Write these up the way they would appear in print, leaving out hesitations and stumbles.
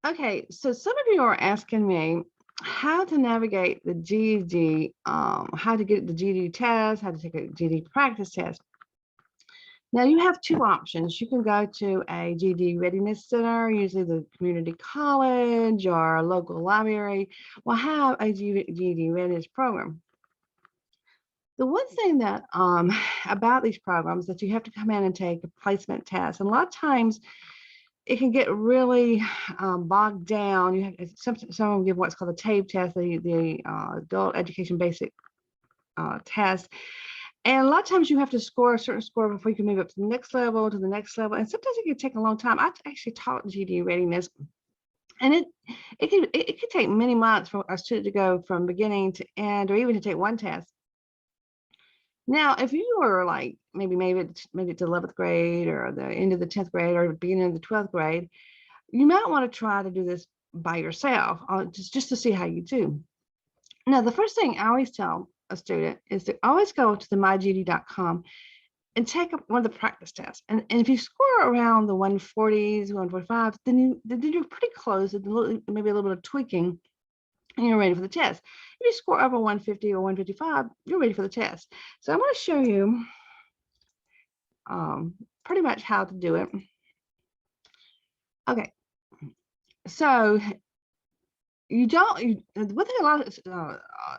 Okay, so some of you are asking me how to navigate the GED, how to get the GED test, how to take a GED practice test. Now you have two options. You can go to a GED readiness center, usually the community college or a local library will have a GED readiness program. The one thing that about these programs that you have to come in and take a placement test, and a lot of times it can get really bogged down. You have some give what's called a TABE test, the adult education basic test, and a lot of times you have to score a certain score before you can move up to the next level, and sometimes it can take a long time. I actually taught GED readiness, and it could take many months for a student to go from beginning to end, or even to take one test. Now, if you were like maybe it's 11th grade or the end of the 10th grade or beginning of the 12th grade, you might want to try to do this by yourself, just to see how you do. Now, the first thing I always tell a student is to always go to the myged.com and take up one of the practice tests. And if you score around the 140s, 145s, then you're pretty close, maybe a little bit of tweaking, and you're ready for the test. If you score over 150 or 155, you're ready for the test. So I'm going to show you pretty much how to do it. Okay, so one thing I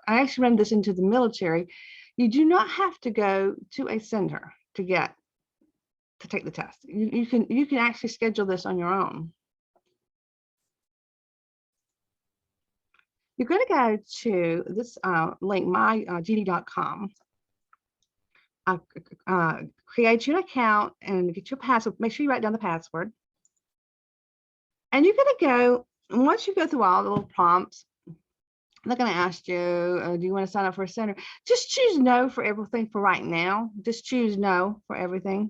actually run this into the military. You do not have to go to a center to take the test. You can actually schedule this on your own. You're going to go to this link, myged.com. Create your account and get your password. Make sure you write down the password. And you're going to go, and once you go through all the little prompts, they're going to ask you, do you want to sign up for a center? Just choose no for everything for right now. Just choose no for everything.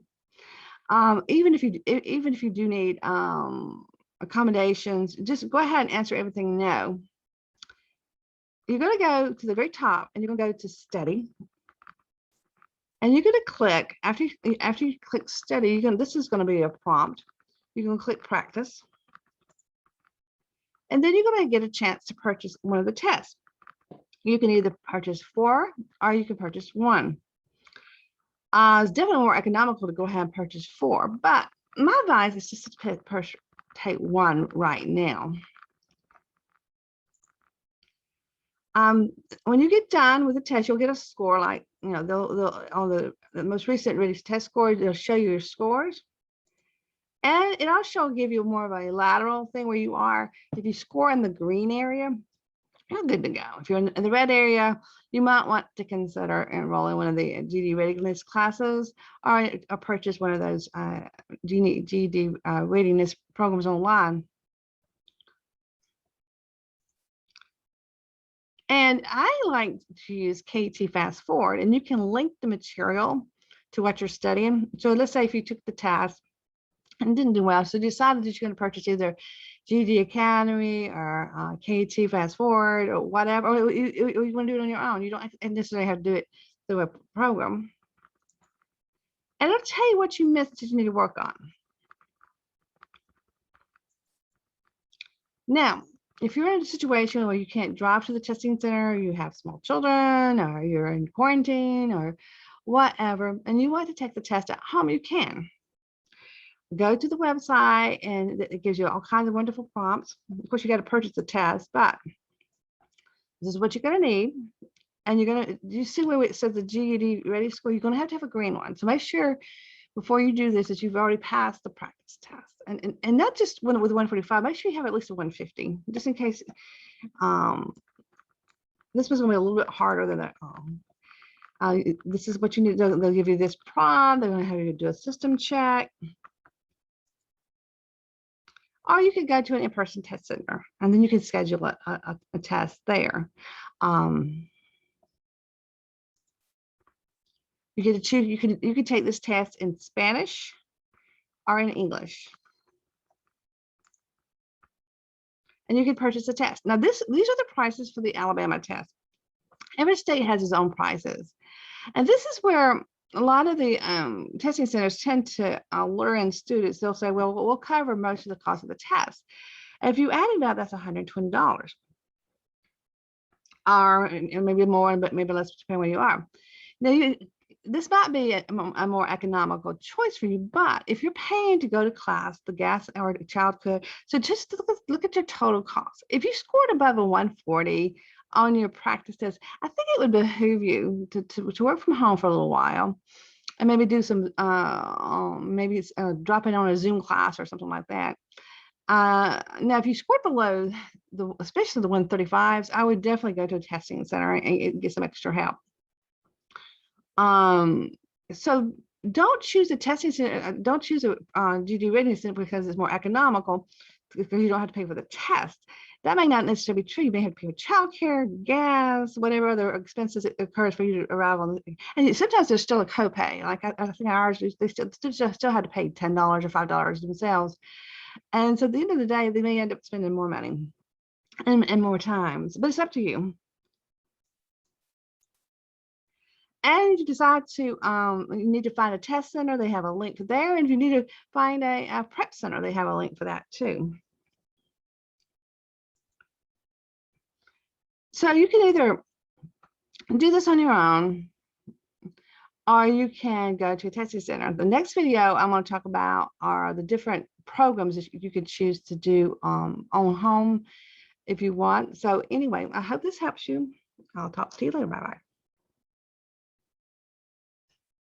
Even if you do need accommodations, just go ahead and answer everything no. You're going to go to the very top and you're going to go to study. And you're going to click, after you click study, this is going to be a prompt. You're going to click practice. And then you're going to get a chance to purchase one of the tests. You can either purchase 4 or you can purchase 1. It's definitely more economical to go ahead and purchase 4, but my advice is just to take 1 right now. When you get done with the test, you'll get a score, like, they'll on the most recent release test score, they'll show you your scores. And it also will give you more of a lateral thing where you are. If you score in the green area, you're good to go. If you're in the red area, you might want to consider enrolling one of the GED readiness classes or purchase one of those GED readiness programs online. And I like to use KT Fast Forward, and you can link the material to what you're studying. So let's say if you took the test and didn't do well, so you decided that you're going to purchase either GED Academy or KT Fast Forward or whatever, or you want to do it on your own. You don't necessarily have to do it through a program. And it'll tell you what you missed that you need to work on. Now, if you're in a situation where you can't drive to the testing center, you have small children, or you're in quarantine or whatever, and you want to take the test at home, you can. Go to the website and it gives you all kinds of wonderful prompts. Of course, you got to purchase the test, but this is what you're going to need. And you see where it says the GED ready score, you're going to have a green one. So make sure before you do this that you've already passed the practice test. And not just with 145, make sure you have at least a 150, just in case this one's going to be a little bit harder than that. This is what you need. They'll give you this prompt. They're going to have you do a system check. Or you could go to an in-person test center, and then you can schedule a test there. You get to choose. You can take this test in Spanish or in English, and you can purchase a test. Now, these are the prices for the Alabama test. Every state has its own prices, and this is where a lot of the testing centers tend to lure in students. They'll say, well, we'll cover most of the cost of the test. If you add it up, that's $120, or maybe more, but maybe less, depending where you are. Now, this might be a more economical choice for you, but if you're paying to go to class, the gas or the child could, so just look at your total cost. If you scored above a 140 on your practice test, I think it would behoove you to work from home for a little while and maybe do some, maybe it's drop in on a Zoom class or something like that. Now, if you scored below especially the 135s, I would definitely go to a testing center and get some extra help. So don't choose a testing center, don't choose a GED readiness center because it's more economical, because you don't have to pay for the test. That may not necessarily be true. You may have to pay for childcare, gas, whatever other expenses it occurs for you to arrive on. And sometimes there's still a copay. Like I think ours, they still had to pay $10 or $5 themselves. And so at the end of the day, they may end up spending more money and more times, but it's up to you. And if you decide to, you need to find a test center, they have a link there. And if you need to find a prep center, they have a link for that too. So you can either do this on your own, or you can go to a testing center. The next video I want to talk about are the different programs that you could choose to do on home if you want. So anyway, I hope this helps you. I'll talk to you later. Bye-bye.